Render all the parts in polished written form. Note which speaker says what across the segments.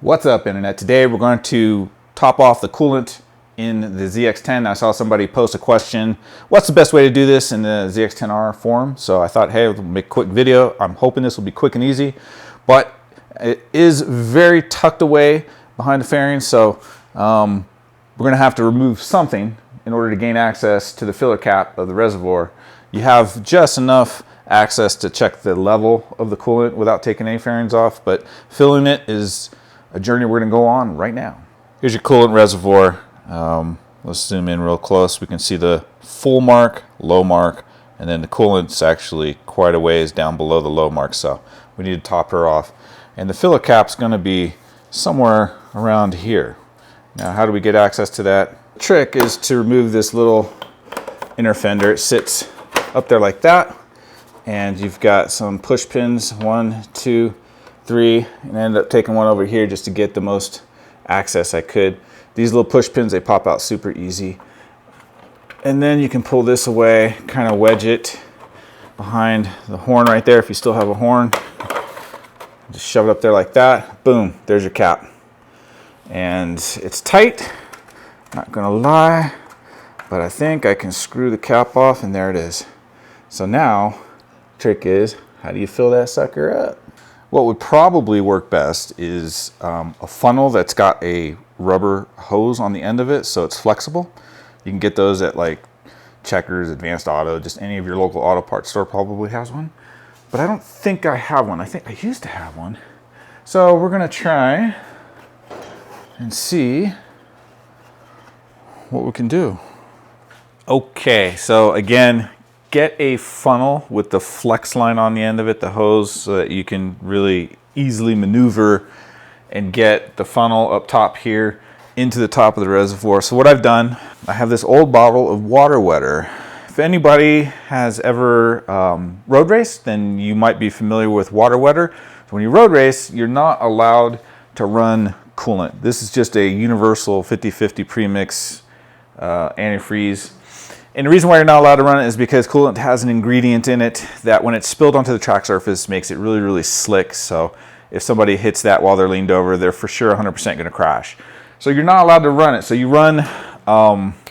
Speaker 1: What's up, Internet? Today we're going to top off the coolant in the ZX10. I saw somebody post a question, what's the best way to do this in the ZX10R forum? So I thought, hey, we'll make a quick video. I'm hoping this will be quick and easy, but it is very tucked away behind the fairing, so we're going to have to remove something in order to gain access to the filler cap of the reservoir. You have just enough access to check the level of the coolant without taking any fairings off, but filling it is a journey we're going to go on right now. Here's your coolant reservoir. Let's zoom in real close. We can see the full mark, low mark, and then the coolant's actually quite a ways down below the low mark, so we need to top her off. And the filler cap's going to be somewhere around here. Now, how do we get access to that? The trick is to remove this little inner fender. It sits up there like that, and you've got some push pins, 1, 2, 3, and I ended up taking one over here just to get the most access I could. These little push pins, they pop out super easy. And then you can pull this away, kind of wedge it behind the horn right there if you still have a horn. Just shove it up there like that. Boom, there's your cap. And it's tight, not gonna lie, but I think I can screw the cap off, and there it is. So now, the trick is, how do you fill that sucker up? What would probably work best is a funnel that's got a rubber hose on the end of it, so it's flexible. You can get those at like Checkers, Advanced Auto, just any of your local auto parts store probably has one. But I don't think I have one. I think I used to have one. So we're gonna try and see what we can do. Okay, so again, get a funnel with the flex line on the end of it, the hose, so that you can really easily maneuver and get the funnel up top here into the top of the reservoir. So what I've done, I have this old bottle of water wetter. If anybody has ever road raced, then you might be familiar with water wetter. So when you road race, you're not allowed to run coolant. This is just a universal 50-50 premix antifreeze. And the reason why you're not allowed to run it is because coolant has an ingredient in it that when it's spilled onto the track surface makes it really, really slick. So if somebody hits that while they're leaned over, they're for sure 100% going to crash. So you're not allowed to run it. So you run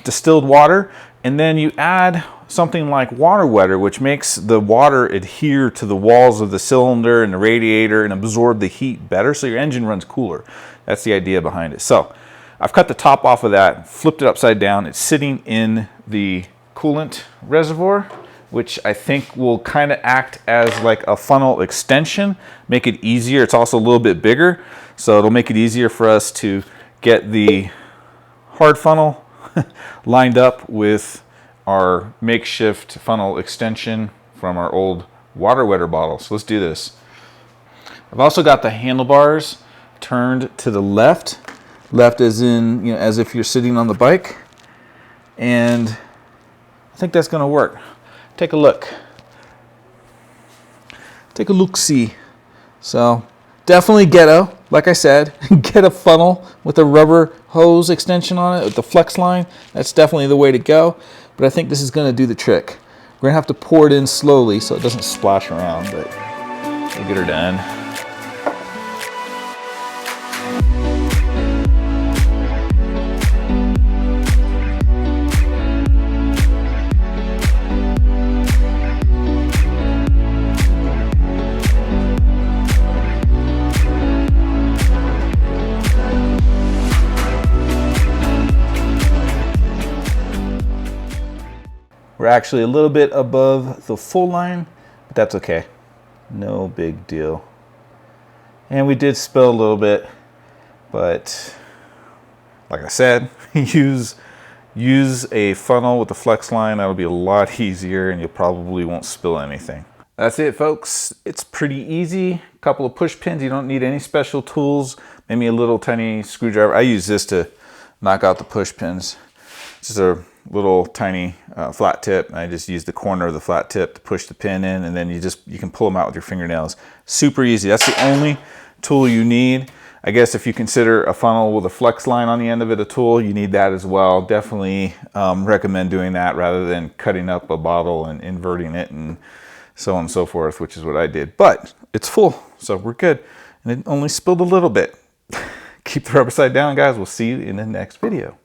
Speaker 1: distilled water, and then you add something like water wetter, which makes the water adhere to the walls of the cylinder and the radiator and absorb the heat better, so your engine runs cooler. That's the idea behind it. So I've cut the top off of that, flipped it upside down. It's sitting in the coolant reservoir, which I think will kind of act as like a funnel extension, make it easier. It's also a little bit bigger, so it'll make it easier for us to get the hard funnel lined up with our makeshift funnel extension from our old water wetter bottle. So let's do this. I've also got the handlebars turned to the left. Left as in, you know, as if you're sitting on the bike. And I think that's gonna work. Take a look. Take a look-see. So definitely ghetto, like I said. Get a funnel with a rubber hose extension on it with the flex line. That's definitely the way to go. But I think this is gonna do the trick. We're gonna have to pour it in slowly so it doesn't splash around, but we'll get her done. We're actually a little bit above the full line, but that's okay. No big deal. And we did spill a little bit, but like I said, use a funnel with a flex line. That'll be a lot easier, and you probably won't spill anything. That's it, folks. It's pretty easy. A couple of push pins. You don't need any special tools. Maybe a little tiny screwdriver. I use this to knock out the push pins. This is a little tiny flat tip. I just use the corner of the flat tip to push the pin in, and then you can pull them out with your fingernails. Super easy. That's the only tool you need. I guess if you consider a funnel with a flex line on the end of it a tool, you need that as well. Definitely recommend doing that rather than cutting up a bottle and inverting it and so on and so forth, which is what I did. But it's full, so we're good. And it only spilled a little bit. Keep the rubber side down, guys. We'll see you in the next video.